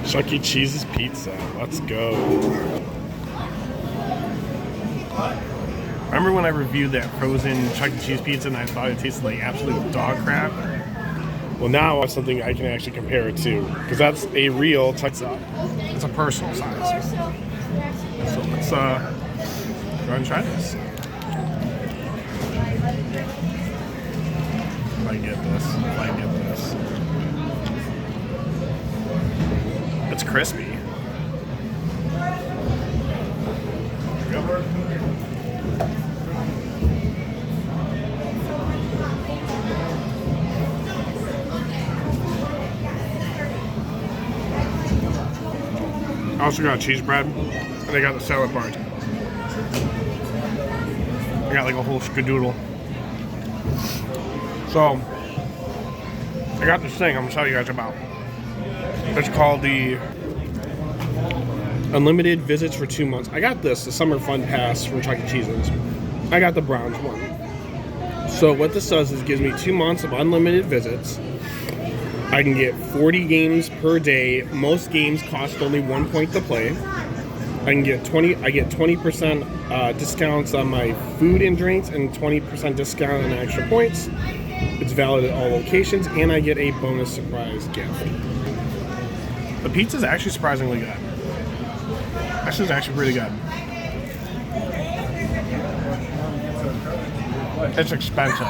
Chuck E. Cheese's pizza. Let's go. Remember when I reviewed that frozen Chuck E. Cheese pizza and I thought it tasted like absolute dog crap? Well, now I have something I can actually compare it to, because that's a real Chuck E. Cheese. It's a personal size. So let's go ahead and try this. If I get this. It's crispy. There we go. I also got cheese bread, and I got the salad bars. I got like a whole skadoodle. So, I got this thing I'm gonna tell you guys about. It's called the Unlimited Visits for 2 months. I got this, the Summer Fun Pass from Chuck E. Cheese's. I got the Browns one. So what this does is gives me 2 months of unlimited visits. I can get 40 games per day. Most games cost only 1 point to play. I get 20% discounts on my food and drinks and 20% discount on extra points. It's valid at all locations, and I get a bonus surprise gift. The pizza's actually surprisingly good. This is actually pretty good. It's expensive.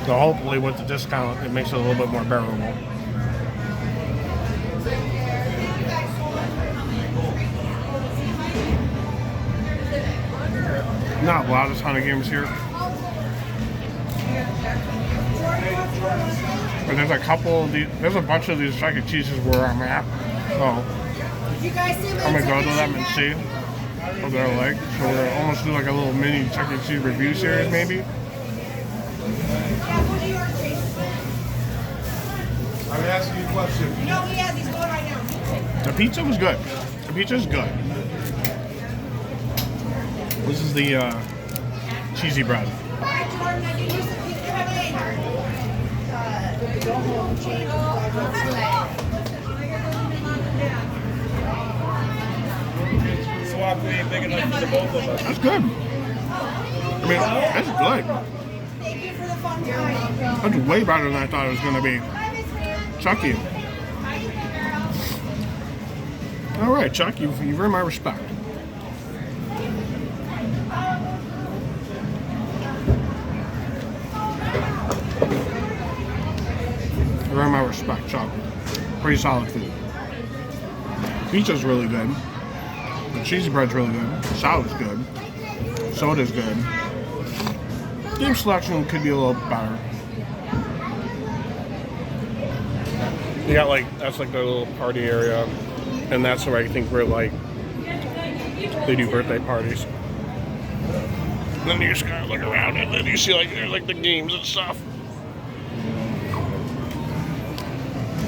So hopefully with the discount, it makes it a little bit more bearable. Not a lot of ton of games here. But there's a couple of these, there's a bunch of these Chuck E. Cheese's where I'm at. So I'm gonna go to them and see what they're like. So we'll almost do like a little mini Chuck E. Cheese review series maybe. I'm asking you a question. No, he has. He's going right now. The pizza was good. The pizza's good. This is the cheesy bread. Alright, Jordan, I did use the pizza go home, change. Swap ain't big enough for the both of us. That's good. I mean, that's good. Thank you for the fun time. That's way better than I thought it was going to be. Chucky. All right, Chuck, you've earned my respect. You earned my respect, Chuck. Pretty solid food. Pizza's really good. The cheesy bread's really good. Salad's good. Soda's good. Game selection could be a little better. You got like, that's like the little party area, and that's where I think where like they do birthday parties. And then you just kind of look around and then you see like there's like the games and stuff.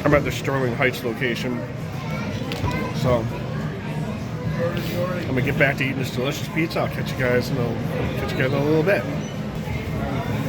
I'm at the Sterling Heights location, so I'm gonna get back to eating this delicious pizza. I'll catch you guys in a little bit.